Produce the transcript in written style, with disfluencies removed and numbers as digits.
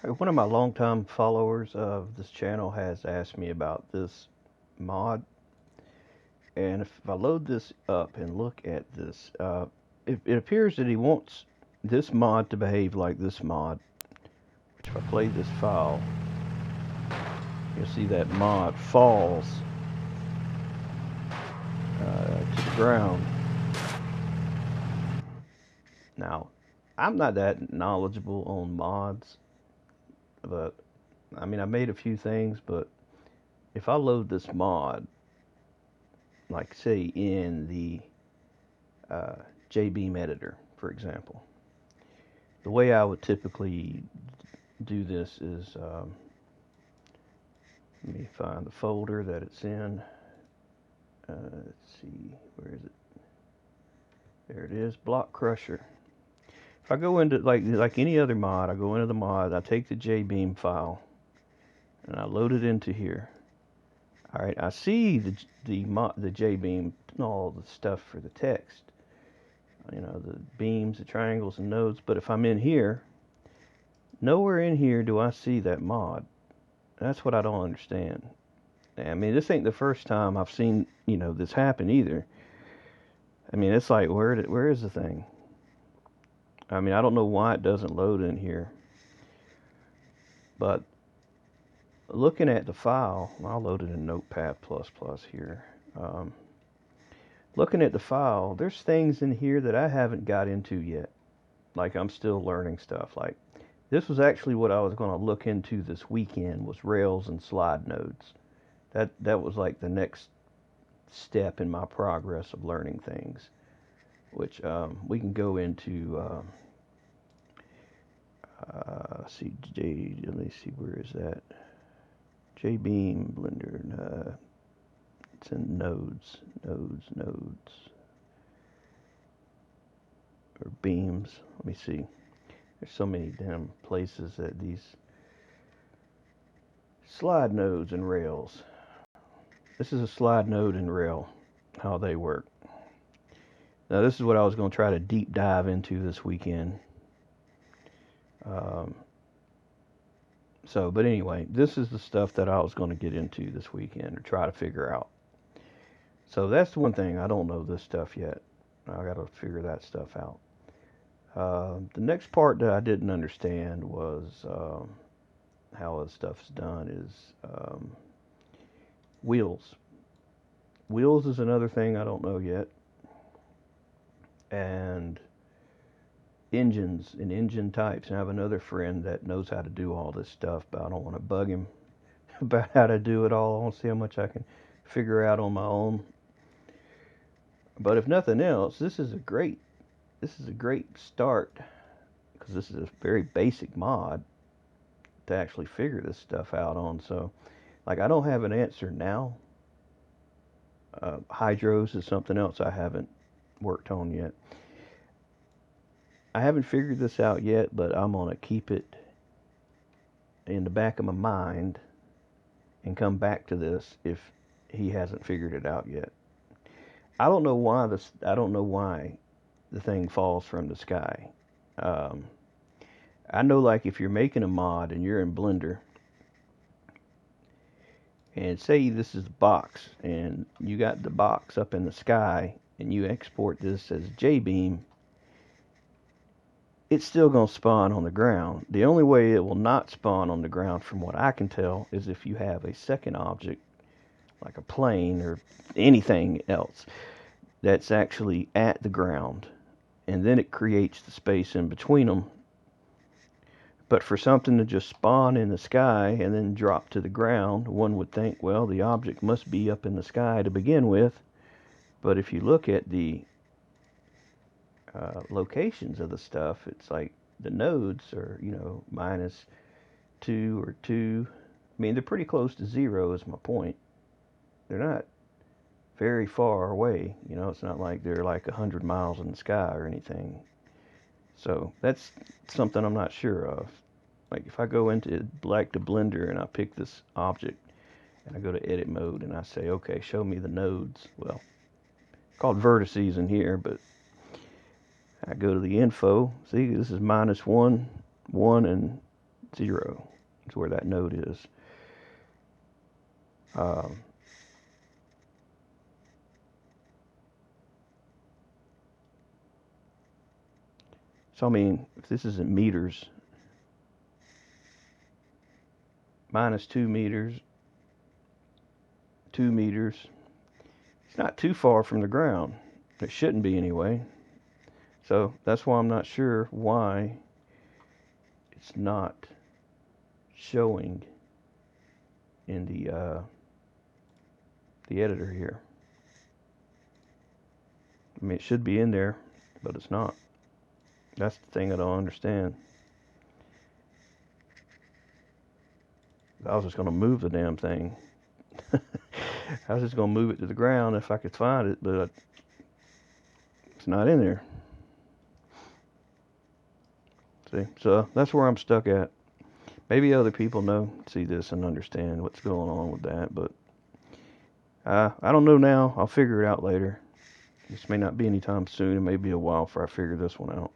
One of my longtime followers of this channel has asked me about this mod, and if I load this up and look at this, it appears that he wants this mod to behave like this mod. Which, if I play this file, you'll see that mod falls to the ground. Now, I'm not that knowledgeable on mods, but I mean, I made a few things, but if I load this mod, like say in the uh, JBeam editor, for example, the way I would typically do this is let me find the folder that it's in. Let's see, where is it? There it is, Block Crusher. If I go into like any other mod, I go into the mod, I take the JBeam file, and I load it into here. All right, I see the JBeam and all the stuff for the text, the beams, the triangles, and nodes. But if I'm in here, nowhere in here do I see that mod. That's what I don't understand. I mean, this ain't the first time I've seen this happen either. I mean, it's like where is the thing? I mean, I don't know why it doesn't load in here, but looking at the file, I'll load it in Notepad++ here. Um, Looking at the file, there's things in here that I haven't got into yet. Like I'm still learning stuff. Like this was actually what I was going to look into this weekend was Rails and slide nodes. That was like the next step in my progress of learning things, which we can go into. See, let me see, where is that? JBeam Blender. It's in nodes, or beams. Let me see. There's so many damn places that these slide nodes and Rails. This is a slide node and Rail, how they work. Now this is what I was going to try to deep dive into this weekend. Um, but anyway, this is the stuff that I was going to get into this weekend or try to figure out. So that's one thing. I don't know this stuff yet. I got to figure that stuff out. The next part that I didn't understand was how this stuff's done is wheels. Wheels is another thing I don't know yet. And engines and engine types. And I have another friend that knows how to do all this stuff, but I don't want to bug him about how to do it all. I want to see how much I can figure out on my own. But if nothing else, this is a great start because this is a very basic mod to actually figure this stuff out on. So, like, I don't have an answer now. Hydros is something else I haven't worked on yet. I haven't figured this out yet, but I'm gonna keep it in the back of my mind and come back to this if he hasn't figured it out yet. I don't know why the thing falls from the sky. Um, I know, like, if you're making a mod and you're in Blender, and say this is the box, and you got the box up in the sky, and you export this as JBeam, it's still going to spawn on the ground. The only way it will not spawn on the ground, from what I can tell, is if you have a second object, like a plane or anything else, that's actually at the ground, and then it creates the space in between them. But for something to just spawn in the sky and then drop to the ground, one would think, well, the object must be up in the sky to begin with. But if you look at the locations of the stuff, it's like the nodes are, -2 or 2. I mean, they're pretty close to 0, is my point. They're not very far away. It's not like they're like 100 miles in the sky or anything. So that's something I'm not sure of. Like if I go into like the Blender and I pick this object and I go to edit mode and I say, okay, show me the nodes. Well, called vertices in here, but I go to the info. See, this is -1, 1, and 0 is where that node is. So I mean, if this is in meters, minus 2 meters, 2 meters, it's not too far from the ground. It shouldn't be anyway. So that's why I'm not sure why it's not showing in the editor here. I mean, it should be in there, but it's not. That's the thing I don't understand. I was just going to move the damn thing. I was just going to move it to the ground if I could find it, but it's not in there. See, so that's where I'm stuck at. Maybe other people see this and understand what's going on with that, but I don't know now. I'll figure it out later. This may not be anytime soon. It may be a while before I figure this one out.